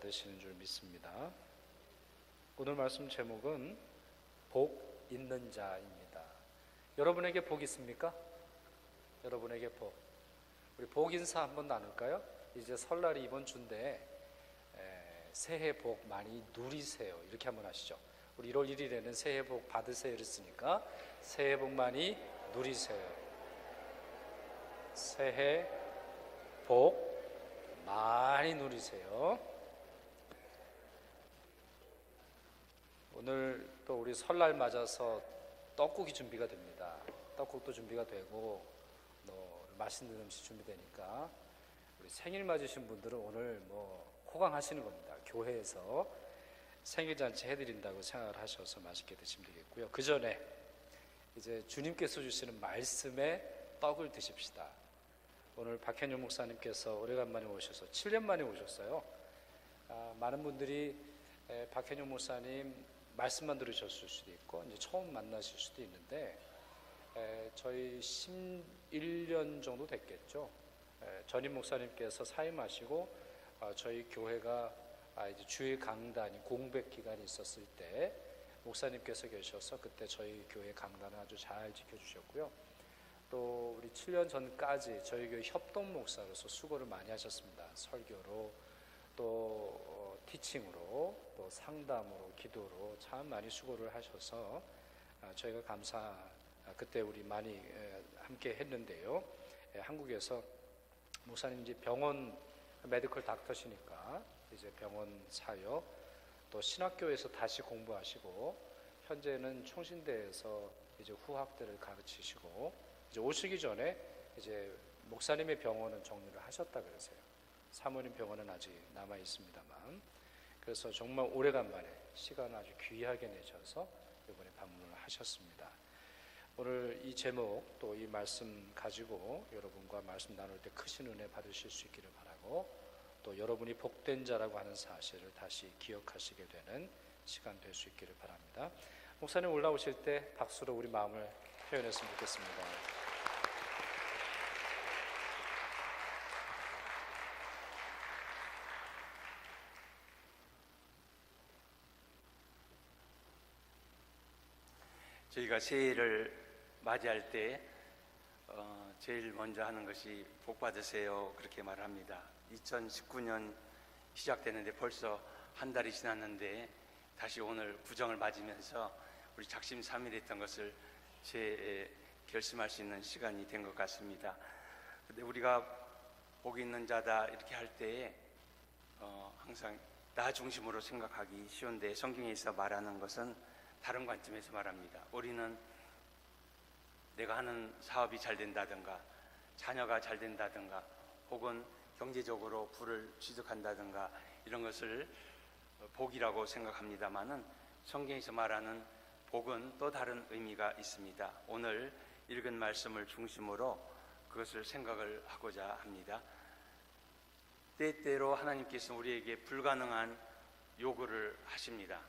받으시는 줄 믿습니다. 오늘 말씀 제목은 복 있는 자입니다. 여러분에게 복 있습니까? 여러분에게 복. 우리 복 인사 한번 나눌까요? 이제 설날이 이번 주인데 새해 복 많이 누리세요. 이렇게 한번 하시죠. 우리 1월 1일에는 새해 복 받으세요 이랬으니까 새해 복 많이 누리세요. 새해 복 많이 누리세요. 오늘 또 우리 설날 맞아서 떡국이 준비가 됩니다. 떡국도 준비가 되고 맛있는 음식 준비되니까 우리 생일 맞으신 분들은 오늘 호강하시는 겁니다. 교회에서 생일잔치 해드린다고 생각을 하셔서 맛있게 드시면 되겠고요. 그 전에 이제 주님께서 주시는 말씀에 떡을 드십시다. 오늘 박현용 목사님께서 오래간만에 오셔서 7년 만에 오셨어요. 많은 분들이 박현용 목사님 말씀만 들으셨을 수도 있고 이제 처음 만나실 수도 있는데 저희 11년 정도 됐겠죠. 전임 목사님께서 사임하시고 저희 교회가 이제 주일 강단이 공백 기간이 있었을 때 목사님께서 계셔서 그때 저희 교회 강단을 아주 잘 지켜주셨고요. 또 우리 7년 전까지 저희 교회 협동 목사로서 수고를 많이 하셨습니다. 설교로 또 티칭으로 또 상담으로 기도로 참 많이 수고를 하셔서 저희가 그때 우리 많이 함께 했는데요. 한국에서 목사님 이제 병원 메디컬 닥터시니까 이제 병원 사역 또 신학교에서 다시 공부하시고 현재는 총신대에서 이제 후학들을 가르치시고 이제 오시기 전에 이제 목사님의 병원은 정리를 하셨다 그러세요. 사모님 병원은 아직 남아 있습니다만 그래서 정말 오래간만에 시간을 아주 귀하게 내셔서 이번에 방문을 하셨습니다. 오늘 이 제목 또 이 말씀 가지고 여러분과 말씀 나눌 때 크신 은혜 받으실 수 있기를 바라고 또 여러분이 복된 자라고 하는 사실을 다시 기억하시게 되는 시간 될 수 있기를 바랍니다. 목사님 올라오실 때 박수로 우리 마음을 표현했으면 좋겠습니다. 저희가 새해를 맞이할 때 제일 먼저 하는 것이 복 받으세요 그렇게 말합니다. 2019년 시작되는데 벌써 한 달이 지났는데 다시 오늘 구정을 맞으면서 우리 작심삼일했던 것을 결심할 수 있는 시간이 된 것 같습니다. 근데 우리가 복 있는 자다 이렇게 할 때에 항상 나 중심으로 생각하기 쉬운데 성경에서 말하는 것은 다른 관점에서 말합니다. 우리는 내가 하는 사업이 잘 된다든가 자녀가 잘 된다든가 혹은 경제적으로 부를 취득한다든가 이런 것을 복이라고 생각합니다마는 성경에서 말하는 복은 또 다른 의미가 있습니다. 오늘 읽은 말씀을 중심으로 그것을 생각을 하고자 합니다. 때때로 하나님께서 우리에게 불가능한 요구를 하십니다.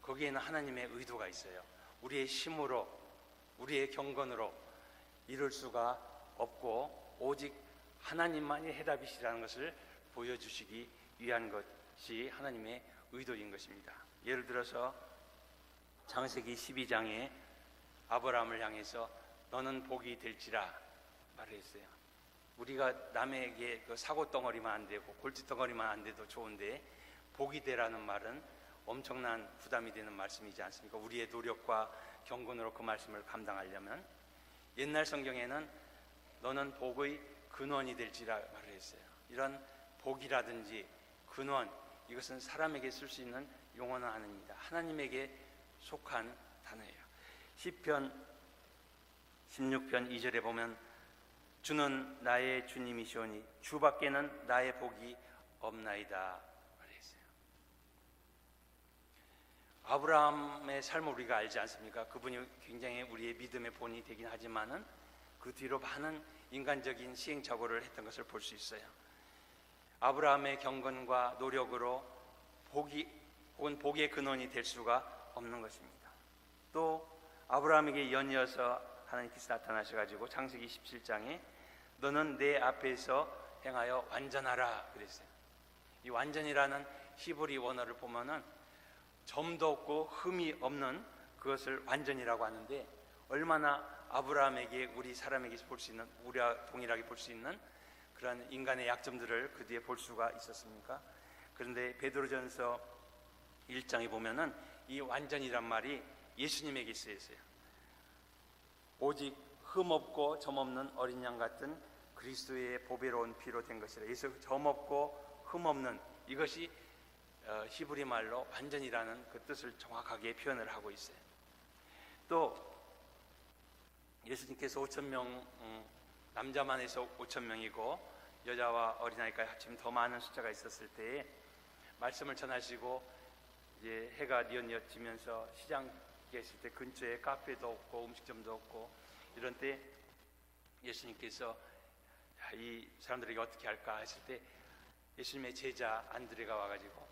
거기에는 하나님의 의도가 있어요. 우리의 힘으로 우리의 경건으로 이룰 수가 없고 오직 하나님만이 해답이시라는 것을 보여주시기 위한 것이 하나님의 의도인 것입니다. 예를 들어서 창세기 12장에 아브라함을 향해서 너는 복이 될지라 말을 했어요. 우리가 남에게 그 사고덩어리만 안 되고 골칫덩어리만 안 돼도 좋은데 복이 되라는 말은 엄청난 부담이 되는 말씀이지 않습니까? 우리의 노력과 경건으로 그 말씀을 감당하려면 옛날 성경에는 너는 복의 근원이 될지라 말을 했어요. 이런 복이라든지 근원 이것은 사람에게 쓸 수 있는 용어는 아닙니다. 하나님에게 속한 단어예요. 시편 16편 2절에 보면 주는 나의 주님이시오니 주밖에는 나의 복이 없나이다 말했어요. 아브라함의 삶을 우리가 알지 않습니까? 그분이 굉장히 우리의 믿음의 본이 되긴 하지만은 그 뒤로 많은 인간적인 시행착오를 했던 것을 볼 수 있어요. 아브라함의 경건과 노력으로 복의 근원이 될 수가 없는 것입니다. 또 아브라함에게 연이어서 하나님께서 나타나셔가지고 창세기 17장에 너는 내 앞에서 행하여 완전하라 그랬어요. 이 완전이라는 히브리 원어를 보면은 점도 없고 흠이 없는 그것을 완전이라고 하는데, 얼마나 아브라함에게, 우리 사람에게 볼 수 있는, 우리와 동일하게 볼 수 있는 그런 인간의 약점들을 그 뒤에 볼 수가 있었습니까? 그런데 베드로전서 1장에 보면은 이 완전이란 말이 예수님에게 쓰여 있어요. 오직 흠 없고 점 없는 어린 양 같은 그리스도의 보배로운 피로 된 것이라. 그래서 점 없고 흠 없는, 이것이 히브리 말로 완전이라는 그 뜻을 정확하게 표현을 하고 있어요. 또 예수님께서 5,000명, 남자만 해서 5,000명이고 여자와 어린아이까지 합치면 더 많은 숫자가 있었을 때에 말씀을 전하시고 이제 해가 뉘엿뉘엿지면서 시장 계실 때 근처에 카페도 없고 음식점도 없고 이런 때 예수님께서 이 사람들에게 어떻게 할까 했을 때 예수님의 제자 안드레가 와가지고,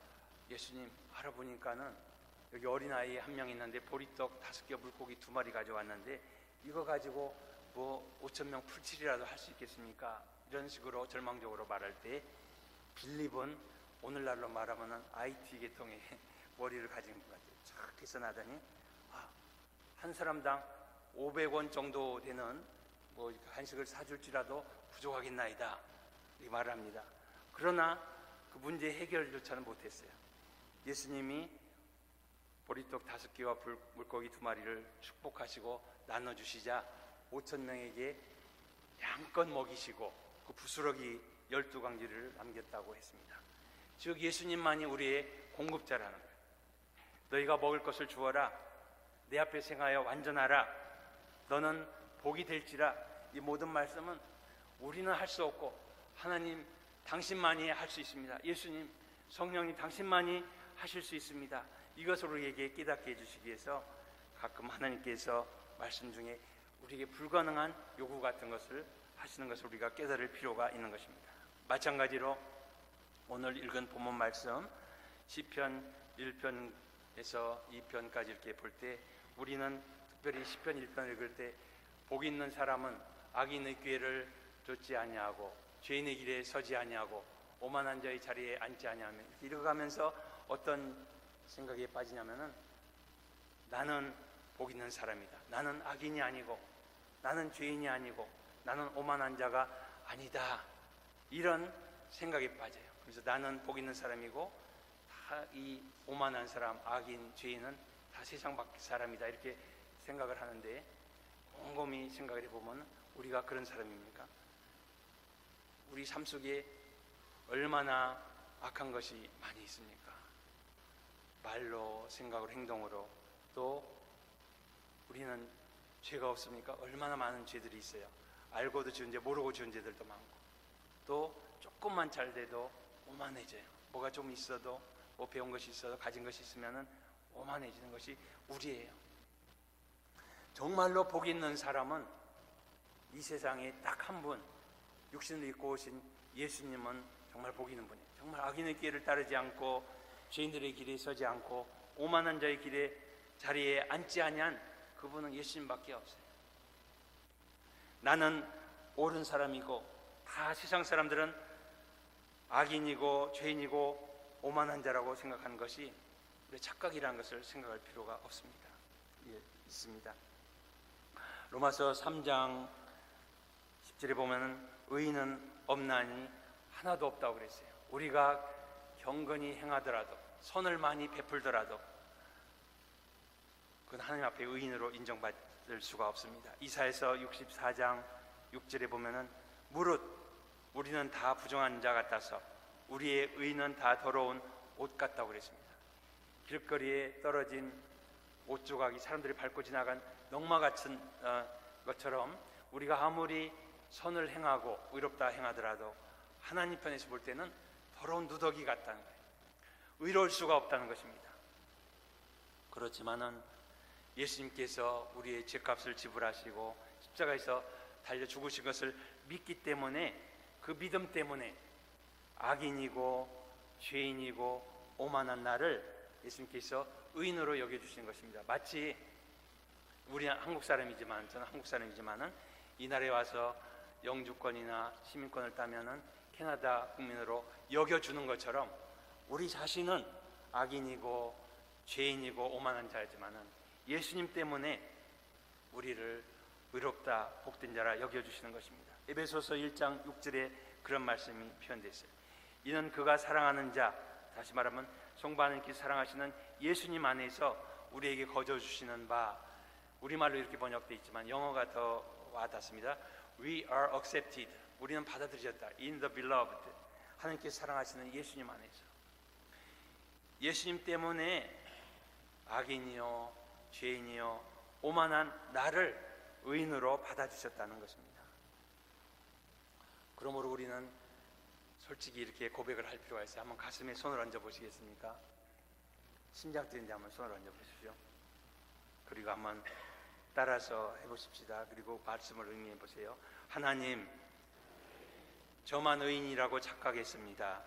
예수님 알아보니까는 여기 어린아이 한 명 있는데 보리떡 5개, 물고기 2마리 가져왔는데 이거 가지고 뭐 5,000명 풀칠이라도 할 수 있겠습니까? 이런 식으로 절망적으로 말할 때, 빌립은 오늘날로 말하면 IT 계통의 머리를 가진 것 같아요. 쫙 계산하더니 한 사람당 500원 정도 되는 뭐 한식을 사줄지라도 부족하겠나이다, 이 말을 합니다. 그러나 그 문제 해결조차는 못했어요. 예수님이 보리떡 5개와 물고기 2마리를 축복하시고 나눠주시자 5,000명에게 양껏 먹이시고 그 부스러기 12강지를 남겼다고 했습니다. 즉 예수님만이 우리의 공급자라는 거예요. 너희가 먹을 것을 주어라, 내 앞에 행하여 완전하라, 너는 복이 될지라. 이 모든 말씀은 우리는 할 수 없고 하나님 당신만이 할 수 있습니다. 예수님, 성령님 당신만이 하실 수 있습니다. 이것을 우리에게 깨닫게 해주시기 위해서 가끔 하나님께서 말씀 중에 우리에게 불가능한 요구 같은 것을 하시는 것을 우리가 깨달을 필요가 있는 것입니다. 마찬가지로 오늘 읽은 본문 말씀 시편 1편에서 2편까지 이렇게 볼 때, 우리는 특별히 시편 1편을 읽을 때 복 있는 사람은 악인의 꾀를 좇지 아니하고 죄인의 길에 서지 아니하고 오만한 자의 자리에 앉지 아니하며, 읽어가면서 어떤 생각에 빠지냐면은 나는 복 있는 사람이다, 나는 악인이 아니고 나는 죄인이 아니고 나는 오만한 자가 아니다, 이런 생각에 빠져요. 그래서 나는 복 있는 사람이고 다 이 오만한 사람, 악인, 죄인은 다 세상 밖 사람이다, 이렇게 생각을 하는데, 곰곰이 생각을 해보면 우리가 그런 사람입니까? 우리 삶 속에 얼마나 악한 것이 많이 있습니까? 말로, 생각으로, 행동으로. 또 우리는 죄가 없습니까? 얼마나 많은 죄들이 있어요. 알고도 지은 죄, 모르고 지은 죄들도 많고, 또 조금만 잘 돼도 오만해져요. 뭐가 좀 있어도, 뭐 배운 것이 있어도, 가진 것이 있으면은 오만해지는 것이 우리예요. 정말로 복 있는 사람은 이 세상에 딱 한 분, 육신을 입고 오신 예수님은 정말 복 있는 분이에요. 정말 악인의 길을 따르지 않고 죄인들의 길에 서지 않고 오만한 자의 길에 자리에 앉지 아니한 그분은 예수님밖에 없어요. 나는 옳은 사람이고 다 세상 사람들은 악인이고 죄인이고 오만한 자라고 생각하는 것이 우리의 착각이라는 것을 생각할 필요가 없습니다. 예, 있습니다. 로마서 3장 10절에 보면 의인은 없나니 하나도 없다고 그랬어요. 우리가 경건히 행하더라도, 선을 많이 베풀더라도 그건 하나님 앞에 의인으로 인정받을 수가 없습니다. 이사야서 64장 6절에 보면은 무릇 우리는 다 부정한 자 같아서 우리의 의는 다 더러운 옷 같다고 그랬습니다. 길거리에 떨어진 옷 조각이 사람들이 밟고 지나간 농마 같은 것처럼 우리가 아무리 선을 행하고 의롭다 행하더라도 하나님 편에서 볼 때는 더러운 누더기 같다는 거예요. 의로울 수가 없다는 것입니다. 그렇지만은 예수님께서 우리의 죄값을 지불하시고 십자가에서 달려 죽으신 것을 믿기 때문에, 그 믿음 때문에 악인이고 죄인이고 오만한 나를 예수님께서 의인으로 여겨주신 것입니다. 마치 우리 한국 사람이지만, 저는 한국 사람이지만은 이 나라에 와서 영주권이나 시민권을 따면은 캐나다 국민으로 여겨주는 것처럼 우리 자신은 악인이고 죄인이고 오만한 자이지만은 예수님 때문에 우리를 의롭다 복된 자라 여겨주시는 것입니다. 에베소서 1장 6절에 그런 말씀이 표현되어 있어요. 이는 그가 사랑하는 자, 다시 말하면 성부 하나님께 사랑하시는 예수님 안에서 우리에게 거저 주시는 바, 우리말로 이렇게 번역되어 있지만 영어가 더 와닿습니다. We are accepted. 우리는 받아들여졌다. In the beloved. 하나님께 사랑하시는 예수님 안에서. 예수님 때문에 악인이요 죄인이요 오만한 나를 의인으로 받아주셨다는 것입니다. 그러므로 우리는 솔직히 이렇게 고백을 할 필요가 있어요. 한번 가슴에 손을 얹어 보시겠습니까? 심장 뛰는데 한번 손을 얹어 보십시오. 그리고 한번 따라서 해보십시다. 그리고 말씀을 응용해 보세요. 하나님, 저만 의인이라고 착각했습니다.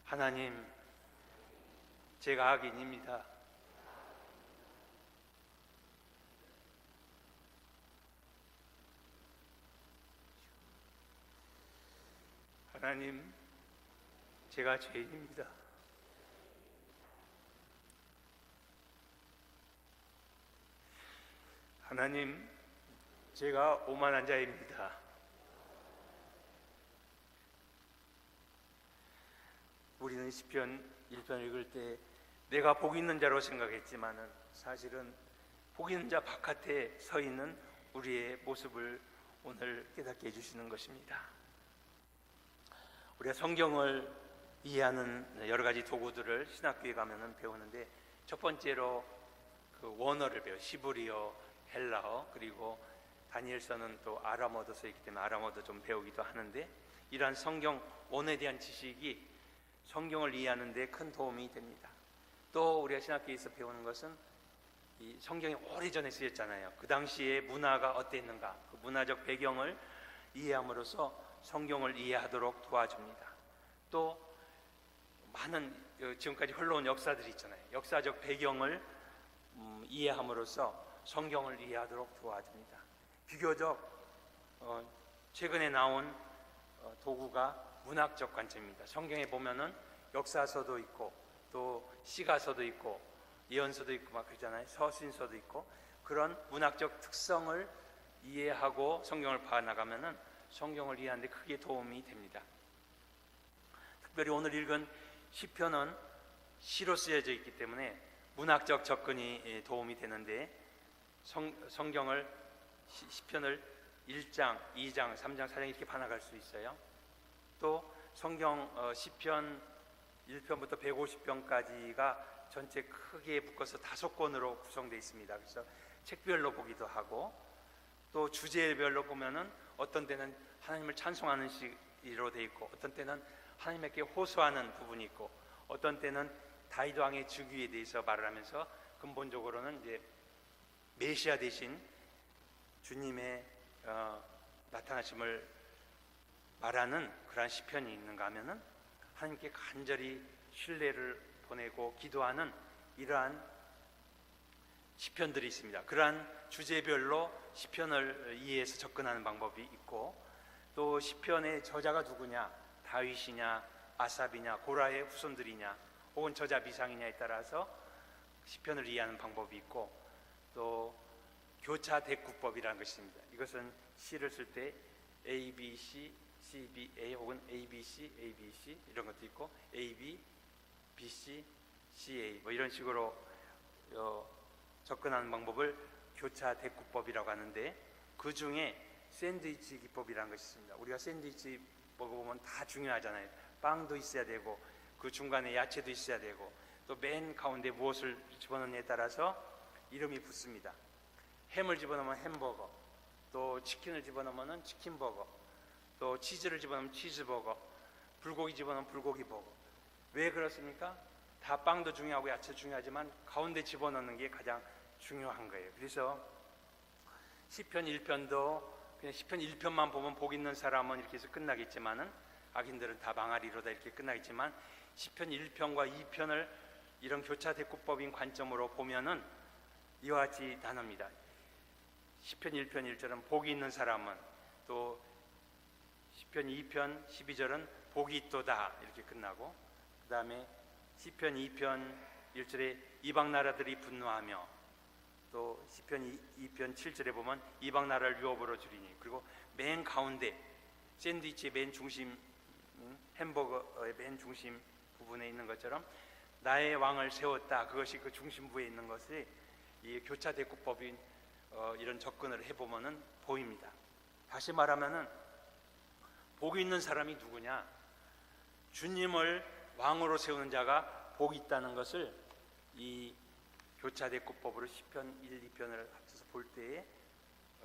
하나님, 제가 악인입니다. 하나님, 제가 죄인입니다. 하나님, 제가 오만한 자입니다. 우리는 시편 1편을 읽을 때 내가 복 있는 자로 생각했지만은 사실은 복 있는 자 바깥에 서 있는 우리의 모습을 오늘 깨닫게 해주시는 것입니다. 우리가 성경을 이해하는 여러 가지 도구들을 신학교에 가면은 배우는데 첫 번째로 그 원어를 배워 히브리어, 헬라어, 그리고 다니엘서는 또 아람어도 써 있기 때문에 아람어도 좀 배우기도 하는데 이러한 성경 원어에 대한 지식이 성경을 이해하는 데 큰 도움이 됩니다. 또 우리가 신학교에서 배우는 것은 이 성경이 오래전에 쓰였잖아요. 그 당시에 문화가 어땠는가, 그 문화적 배경을 이해함으로써 성경을 이해하도록 도와줍니다. 또 많은 지금까지 흘러온 역사들이 있잖아요. 역사적 배경을 이해함으로써 성경을 이해하도록 도와줍니다. 비교적 최근에 나온 도구가 문학적 관점입니다. 성경에 보면은 역사서도 있고 또 시가서도 있고 예언서도 있고 막 그러잖아요. 서신서도 있고 그런 문학적 특성을 이해하고 성경을 봐나가면은 성경을 이해하는 데 크게 도움이 됩니다. 특별히 오늘 읽은 시편은 시로 쓰여져 있기 때문에 문학적 접근이 도움이 되는데 성경을 시편을 1장, 2장, 3장, 4장 이렇게 봐나갈 수 있어요. 또 성경 시편 1편부터 150편까지가 전체 크게 묶어서 5권으로 구성되어 있습니다. 그래서 책별로 보기도 하고 또 주제별로 보면은 어떤 때는 하나님을 찬송하는 시로 되어 있고 어떤 때는 하나님께 호소하는 부분이 있고 어떤 때는 다윗 왕의 즉위에 대해서 말을 하면서 근본적으로는 이제 메시아 대신 주님의 나타나심을 말하는 그러한 시편이 있는가 하면은 하나님께 간절히 신뢰를 보내고 기도하는 이러한 시편들이 있습니다. 그러한 주제별로 시편을 이해해서 접근하는 방법이 있고 또 시편의 저자가 누구냐, 다윗이냐, 아삽이냐, 고라의 후손들이냐, 혹은 저자 미상이냐에 따라서 시편을 이해하는 방법이 있고 또 교차 대꾸법이라는 것이 있습니다. 이것은 시를 쓸 때 A, B, C, C, B, A 혹은 A, B, C, A, B, C 이런 것도 있고 A, B, B, C, C, A 뭐 이런 식으로 접근하는 방법을 교차 대꾸법이라고 하는데 그 중에 샌드위치 기법이라는 것이 있습니다. 우리가 샌드위치 먹어보면 다 중요하잖아요. 빵도 있어야 되고 그 중간에 야채도 있어야 되고 또 맨 가운데 무엇을 집어넣느냐에 따라서 이름이 붙습니다. 햄을 집어넣으면 햄버거, 또 치킨을 집어넣으면 치킨버거, 또 치즈를 집어넣으면 치즈버거, 불고기 집어넣으면 불고기버거. 왜 그렇습니까? 다 빵도 중요하고 야채 중요하지만 가운데 집어넣는 게 가장 중요한 거예요. 그래서 시편 1편도 그냥 시편 1편만 보면 복 있는 사람은 이렇게 해서 끝나겠지만은 악인들은 다 망하리로다 이렇게 끝나겠지만 시편 1편과 2편을 이런 교차 대꾸법인 관점으로 보면은 이와 같이 나눕니다. 시편 1편 1절은 복이 있는 사람은 또 시편 2편 12절은 복이 있도다 이렇게 끝나고, 그 다음에 시편 2편 1절에 이방 나라들이 분노하며, 또 시편 2편 7절에 보면 이방 나라를 유업으로 주리니, 그리고 맨 가운데 샌드위치의 맨 중심, 햄버거의 맨 중심 부분에 있는 것처럼 나의 왕을 세웠다, 그것이 그 중심부에 있는 것이 이 교차대꾸법인 이런 접근을 해보면은 보입니다. 다시 말하면은 복이 있는 사람이 누구냐? 주님을 왕으로 세우는 자가 복이 있다는 것을 이 교차대꾸법으로 시편 1, 2편을 합쳐서 볼 때에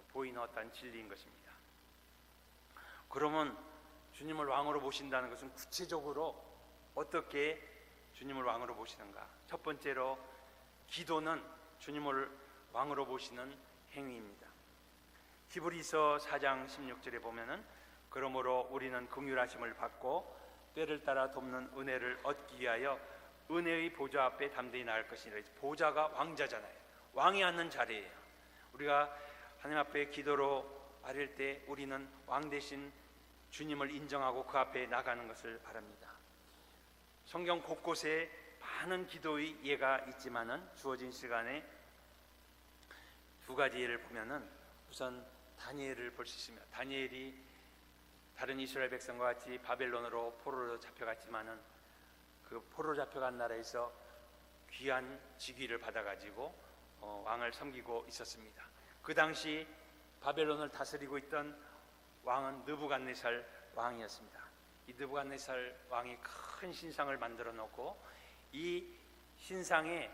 보이는 어떤 진리인 것입니다. 그러면 주님을 왕으로 모신다는 것은 구체적으로 어떻게 주님을 왕으로 모시는가? 첫 번째로 기도는 주님을 왕으로 모시는 행위입니다. 히브리서 4장 16절에 보면은 그러므로 우리는 긍휼하심을 받고 때를 따라 돕는 은혜를 얻기 위하여 은혜의 보좌 앞에 담대히 나갈 것이니라. 보좌가 왕자잖아요. 왕이 앉는 자리예요. 우리가 하나님 앞에 기도로 아릴 때 우리는 왕 대신 주님을 인정하고 그 앞에 나가는 것을 바랍니다. 성경 곳곳에 많은 기도의 예가 있지만은 주어진 시간에 두 가지 예를 보면은 우선 다니엘을 볼 수 있습니다. 다니엘이 다른 이스라엘 백성과 같이 바벨론으로 포로로 잡혀갔지만은 그 포로로 잡혀간 나라에서 귀한 직위를 받아가지고 왕을 섬기고 있었습니다. 그 당시 바벨론을 다스리고 있던 왕은 느부갓네살 왕이었습니다. 이 느부갓네살 왕이 큰 신상을 만들어 놓고 이 신상에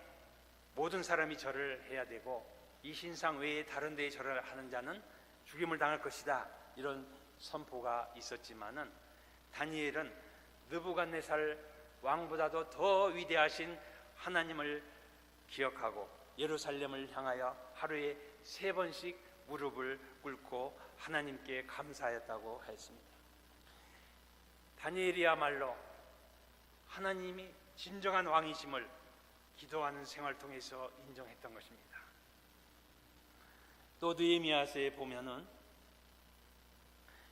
모든 사람이 절을 해야 되고 이 신상 외에 다른 데에 절을 하는 자는 죽임을 당할 것이다, 이런 선포가 있었지만은 다니엘은 느부갓네살 왕보다도 더 위대하신 하나님을 기억하고 예루살렘을 향하여 하루에 3번씩 무릎을 꿇고 하나님께 감사하였다고 했습니다. 다니엘이야말로 하나님이 진정한 왕이심을 기도하는 생활을 통해서 인정했던 것입니다. 또 느헤미야서에 보면은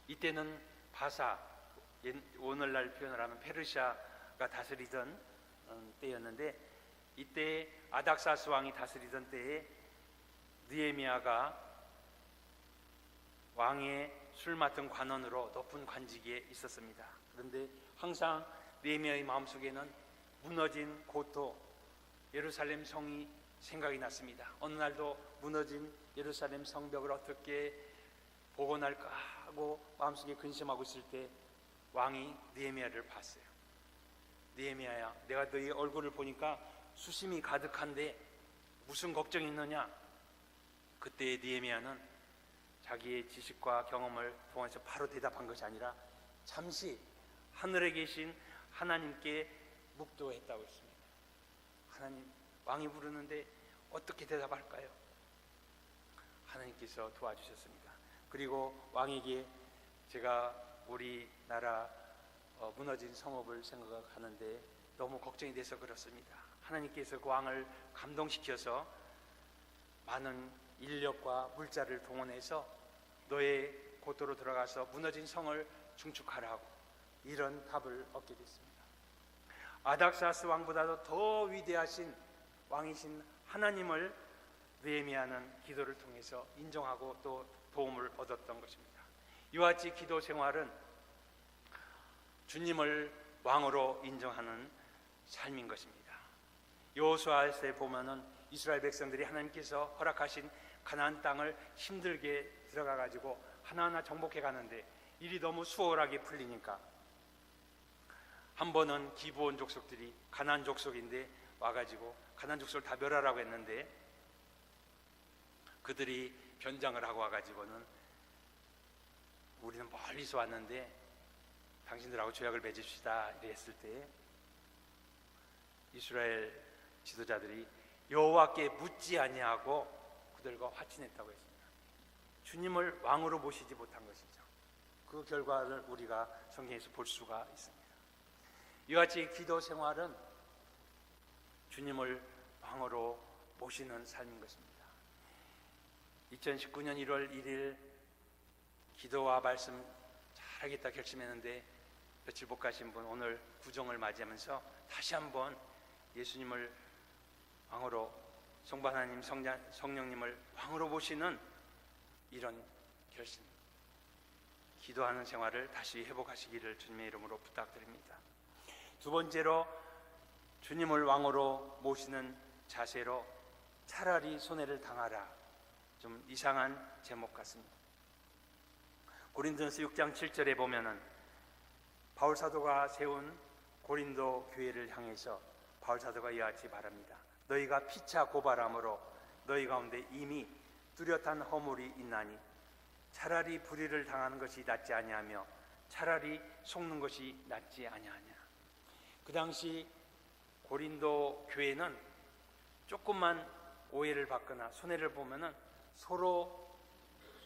이때는 바사, 오늘날 표현을 하면 페르시아가 다스리던 때였는데, 이때 아닥사스 왕이 다스리던 때에 느헤미야가 왕의 술 맡은 관원으로 높은 관직에 있었습니다. 그런데 항상 느헤미야의 마음속에는 무너진 고토, 예루살렘 성이 생각이 났습니다. 어느 날도 무너진 예루살렘 성벽을 어떻게 복원할까 하고 마음속에 근심하고 있을 때 왕이 느헤미야를 봤어요. 느헤미야야, 내가 너희 얼굴을 보니까 수심이 가득한데 무슨 걱정이 있느냐? 그때 느헤미야는 자기의 지식과 경험을 통해서 바로 대답한 것이 아니라 잠시 하늘에 계신 하나님께 묵도했다고 했습니다. 하나님, 왕이 부르는데 어떻게 대답할까요? 하나님께서 도와주셨습니다. 그리고 왕에게 제가 우리나라 무너진 성읍을 생각하는데 너무 걱정이 돼서 그렇습니다. 하나님께서 그 왕을 감동시켜서 많은 인력과 물자를 동원해서 너의 고토로 들어가서 무너진 성을 중축하라고, 이런 답을 얻게 됐습니다. 아닥사스 왕보다도 더 위대하신 왕이신 하나님을 느헤미야는 기도를 통해서 인정하고 또 도움을 얻었던 것입니다. 이와 같이 기도 생활은 주님을 왕으로 인정하는 삶인 것입니다. 여호수아서에 보면은 이스라엘 백성들이 하나님께서 허락하신 가나안 땅을 힘들게 들어가 가지고 하나하나 정복해 가는데 일이 너무 수월하게 풀리니까 한 번은 기브온 족속들이 가나안 족속인데 와가지고 가나안 족속을 다 멸하라고 했는데 그들이 변장을 하고 와가지고는 우리는 멀리서 왔는데 당신들하고 조약을 맺읍시다 이랬을 때 이스라엘 지도자들이 여호와께 묻지 아니하고 그들과 화친했다고 했습니다. 주님을 왕으로 모시지 못한 것이죠. 그 결과를 우리가 성경에서 볼 수가 있습니다. 이와 같이 기도 생활은 주님을 왕으로 모시는 삶인 것입니다. 2019년 1월 1일 기도와 말씀 잘하겠다 결심했는데 며칠 못 가신 분 오늘 구정을 맞이하면서 다시 한번 예수님을 왕으로, 성부 하나님 성령님을 왕으로 모시는 이런 결심, 기도하는 생활을 다시 회복하시기를 주님의 이름으로 부탁드립니다. 두 번째로, 주님을 왕으로 모시는 자세로 차라리 손해를 당하라. 좀 이상한 제목 같습니다. 고린도전서 6장 7절에 보면은 바울 사도가 세운 고린도 교회를 향해서 바울 사도가 이와 같이 말합니다. 너희가 피차 고발함으로 너희 가운데 이미 뚜렷한 허물이 있나니 차라리 불의를 당하는 것이 낫지 아니하며 차라리 속는 것이 낫지 아니하냐. 그 당시 고린도 교회는 조금만 오해를 받거나 손해를 보면은 서로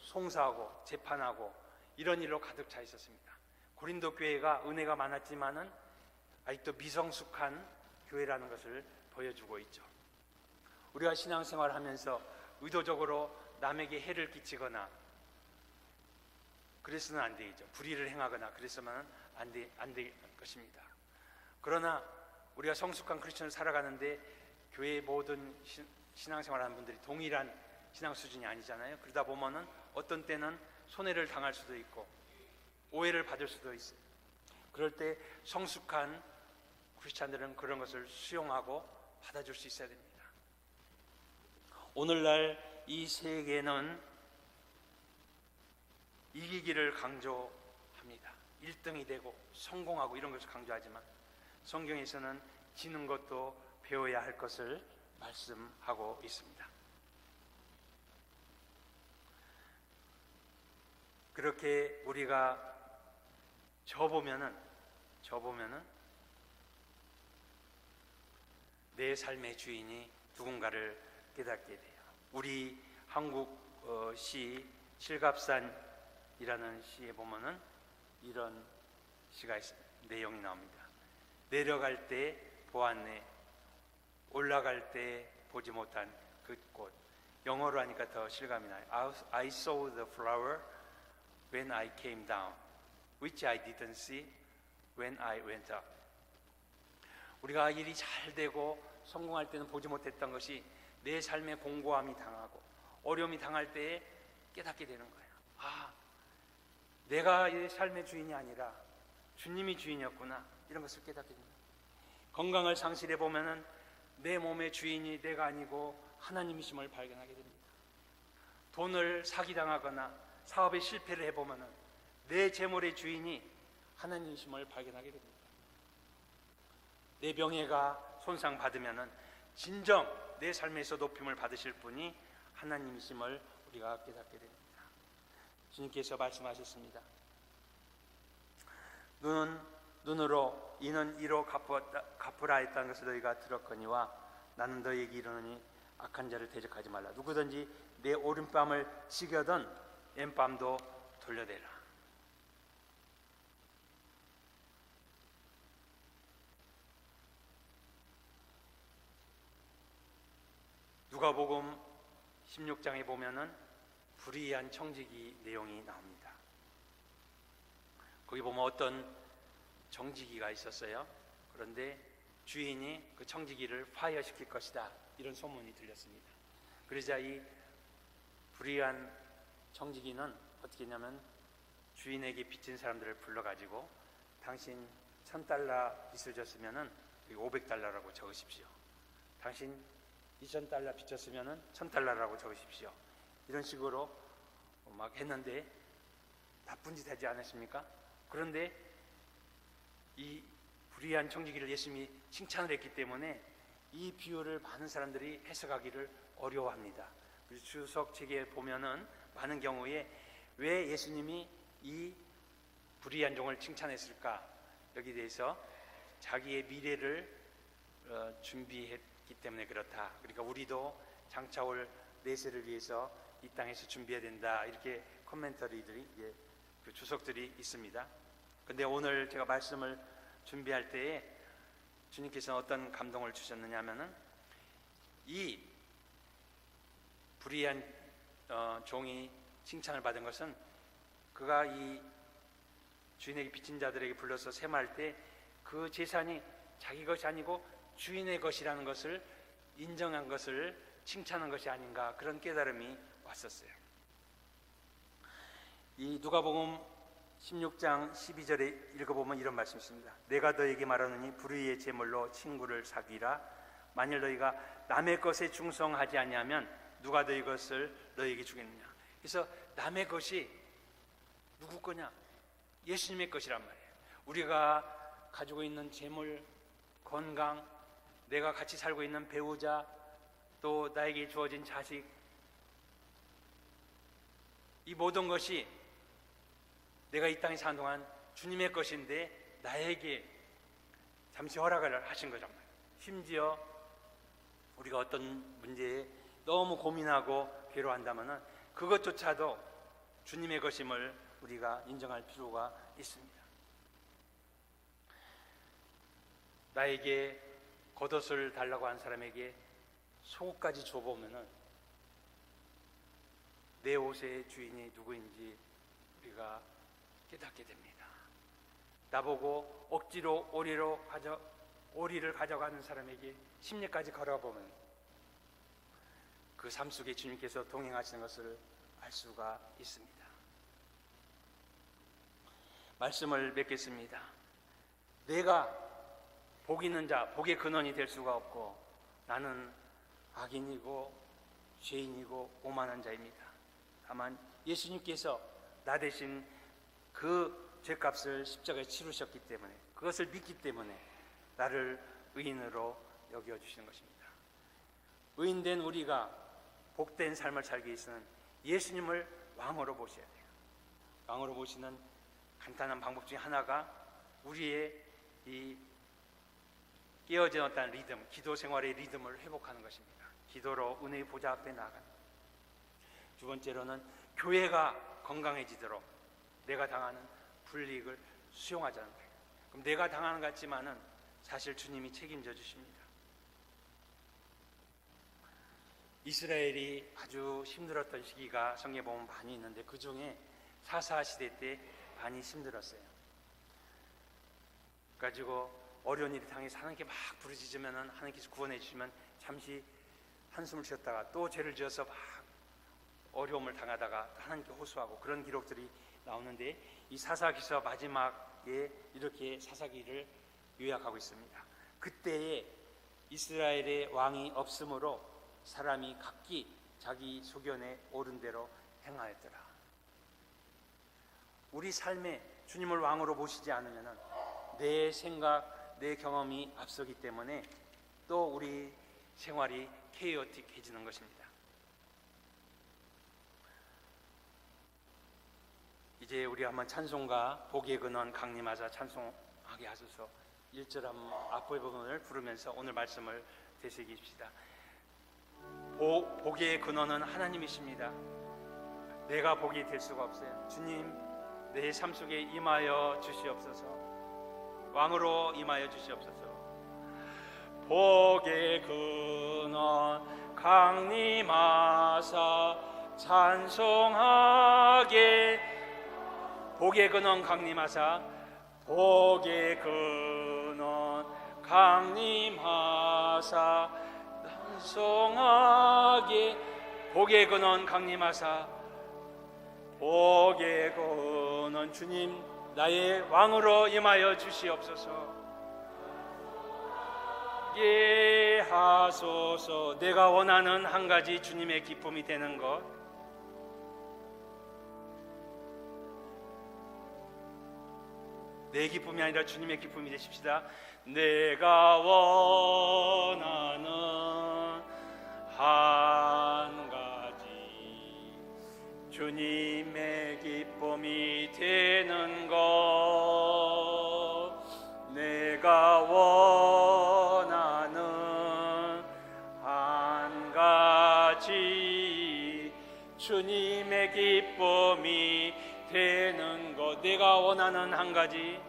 송사하고 재판하고 이런 일로 가득 차 있었습니다. 고린도 교회가 은혜가 많았지만은 아직도 미성숙한 교회라는 것을 보여주고 있죠. 우리가 신앙생활을 하면서 의도적으로 남에게 해를 끼치거나 그래서는 안 되죠. 불의를 행하거나 그래서만 안 될 것입니다. 그러나 우리가 성숙한 크리스천을 살아가는데 교회의 모든 신앙생활하는 분들이 동일한 신앙 수준이 아니잖아요. 그러다 보면은 어떤 때는 손해를 당할 수도 있고 오해를 받을 수도 있어요. 그럴 때 성숙한 크리스찬들은 그런 것을 수용하고 받아줄 수 있어야 됩니다. 오늘날 이 세계는 이기기를 강조합니다. 1등이 되고 성공하고 이런 것을 강조하지만 성경에서는 지는 것도 배워야 할 것을 말씀하고 있습니다. 그렇게 우리가 져보면은 내 삶의 주인이 누군가를 깨닫게 돼요. 우리 한국 시 칠갑산이라는 시에 보면은 이런 시가 내용이 나옵니다. 내려갈 때 보았네, 올라갈 때 보지 못한 그 꽃. 영어로 하니까 더 실감이 나요. I saw the flower when I came down, which I didn't see when I went up. 우리가 일이 잘 되고 성공할 때는 보지 못했던 것이 내 삶에 공고함이 당하고 어려움이 당할 때에 깨닫게 되는 거예요. 아, 내가 내 삶의 주인이 아니라 주님이 주인이었구나, 이런 것을 깨닫게 됩니다. 건강을 상실해 보면은 내 몸의 주인이 내가 아니고 하나님이심을 발견하게 됩니다. 돈을 사기당하거나 사업에 실패를 해보면은 내 재물의 주인이 하나님이심을 발견하게 됩니다. 내 명예가 손상받으면은 진정 내 삶에서 높임을 받으실 분이 하나님이심을 우리가 깨닫게 됩니다. 주님께서 말씀하셨습니다. 눈은 눈으로 이는 이로 갚으라 했다는 것을 너희가 들었거니와 나는 너희에게 이르노니 악한 자를 대적하지 말라. 누구든지 내 오른뺨을 치거든 왼뺨도 돌려대라. 누가복음 16장에 보면은 불의한 청지기 내용이 나옵니다. 거기 보면 어떤 정지기가 있었어요. 그런데 주인이 그 청지기를 파이어시킬 것이다, 이런 소문이 들렸습니다. 그러자 이 불의한 청지기는 어떻게 했냐면 주인에게 빚진 사람들을 불러가지고 당신 $1,000 빚을 졌으면은 500달러라고 적으십시오. 당신 2,000달러 빚졌으면은 $1,000라고 적으십시오. 이런 식으로 막 했는데 나쁜 짓 하지 않으십니까? 그런데 이 불의한 청지기를 예수님이 칭찬을 했기 때문에 이 비유를 많은 사람들이 해석하기를 어려워합니다. 주석책에 보면은 많은 경우에 왜 예수님이 이 불의한 종을 칭찬했을까, 여기에 대해서 자기의 미래를 준비했기 때문에 그렇다. 그러니까 우리도 장차올 내세를 위해서 이 땅에서 준비해야 된다, 이렇게 코멘터리들이, 그 주석들이 있습니다. 근데 오늘 제가 말씀을 준비할 때에 주님께서 어떤 감동을 주셨느냐 하면은 이 불의한 종이 칭찬을 받은 것은 그가 이 주인에게 빚진 자들에게 불러서 세마할 때 그 재산이 자기 것이 아니고 주인의 것이라는 것을 인정한 것을 칭찬한 것이 아닌가, 그런 깨달음이 왔었어요. 이 누가복음 16장 12절에 읽어보면 이런 말씀이 있습니다. 내가 너에게 말하노니 불의의 제물로 친구를 사귀라. 만일 너희가 남의 것에 충성하지 아니하면 누가 너희 것을 너희에게 주겠느냐. 그래서 남의 것이 누구 거냐? 예수님의 것이란 말이에요. 우리가 가지고 있는 재물, 건강, 내가 같이 살고 있는 배우자, 또 나에게 주어진 자식, 이 모든 것이 내가 이 땅에 사는 동안 주님의 것인데 나에게 잠시 허락을 하신 거란 말이에요. 심지어 우리가 어떤 문제에 너무 고민하고 괴로워한다면 그것조차도 주님의 것임을 우리가 인정할 필요가 있습니다. 나에게 겉옷을 달라고 한 사람에게 속옷까지 줘보면은 내 옷의 주인이 누구인지 우리가 깨닫게 됩니다. 나보고 억지로 오리를 가져가는 사람에게 심리까지 걸어보면 그 삶 속에 주님께서 동행하시는 것을 알 수가 있습니다. 말씀을 맺겠습니다. 내가 복 있는 자, 복의 근원이 될 수가 없고 나는 악인이고 죄인이고 오만한 자입니다. 다만 예수님께서 나 대신 그 죄값을 십자가에 치르셨기 때문에, 그것을 믿기 때문에 나를 의인으로 여겨주시는 것입니다. 의인된 우리가 복된 삶을 살기 위해서는 예수님을 왕으로 모셔야 돼요. 왕으로 모시는 간단한 방법 중에 하나가 우리의 이 깨어졌던 리듬, 기도 생활의 리듬을 회복하는 것입니다. 기도로 은혜의 보좌 앞에 나아가는 것. 두 번째로는 교회가 건강해지도록 내가 당하는 불이익을 수용하자는 거예요. 그럼 내가 당하는 것 같지만은 사실 주님이 책임져 주십니다. 이스라엘이 아주 힘들었던 시기가 성경에 보면 많이 있는데 그 중에 사사 시대 때 많이 힘들었어요. 가지고 어려운 일을 당해서 하나님께 막 부르짖으면 하나님께서 구원해 주시면 잠시 한숨을 쉬었다가 또 죄를 지어서 막 어려움을 당하다가 하나님께 호소하고, 그런 기록들이 나오는데 이 사사기서 마지막에 이렇게 사사기를 요약하고 있습니다. 그때에 이스라엘의 왕이 없으므로 사람이 각기 자기 소견에 옳은 대로 행하였더라. 우리 삶에 주님을 왕으로 모시지 않으면 내 생각, 내 경험이 앞서기 때문에 또 우리 생활이 케이오틱해지는 것입니다. 이제 우리 한번 찬송가 복의 근원 강림하사 찬송하게 하소서 1절 한번 앞부의 부분을 부르면서 오늘 말씀을 되새깁시다. 복의 근원은 하나님이십니다. 내가 복이 될 수가 없어요. 주님, 내 삶 속에 임하여 주시옵소서. 왕으로 임하여 주시옵소서. 복의 근원 강림하사 찬송하게. 복의 근원 강림하사, 복의 근원 강림하사 찬송하게. 복의 근원 강림하사, 복의 근원 주님 나의 왕으로 임하여 주시옵소서. 예 하소서. 내가 원하는 한 가지 주님의 기쁨이 되는 것, 내 기쁨이 아니라 주님의 기쁨이 되십시다. 내가 원하는 한 가지 주님의 기쁨이 되는 것, 내가 원하는 한 가지 주님의 기쁨이 되는 것, 내가 원하는 한 가지,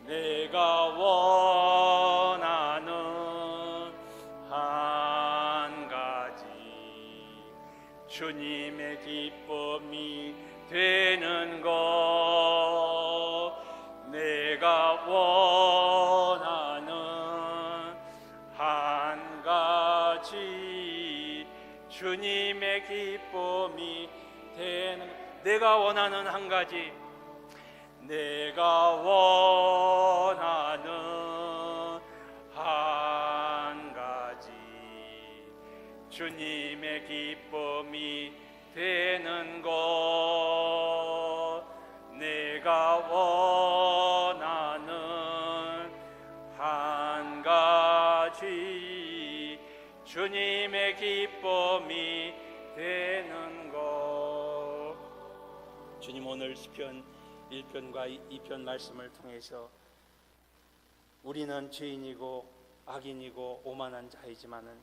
내가 원하는 한 가지 주님의 기쁨이 되는 것 내가 원하는 한 가지 주님의 기쁨이 되는 내가 원하는 한 가지 내가 원하는 한 가지 주님의 기쁨이 되는 것 내가 원하는 한 가지 주님의 기쁨이 되는 것 주님 오늘 시편 1편과 2편 말씀을 통해서 우리는 죄인이고 악인이고 오만한 자이지만은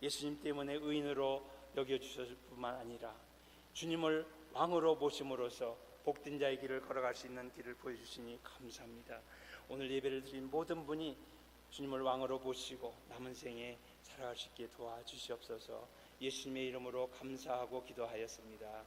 예수님 때문에 의인으로 여겨주셨을 뿐만 아니라 주님을 왕으로 모심으로써 복된 자의 길을 걸어갈 수 있는 길을 보여주시니 감사합니다. 오늘 예배를 드린 모든 분이 주님을 왕으로 모시고 남은 생에 살아갈 수 있게 도와주시옵소서. 예수님의 이름으로 감사하고 기도하였습니다.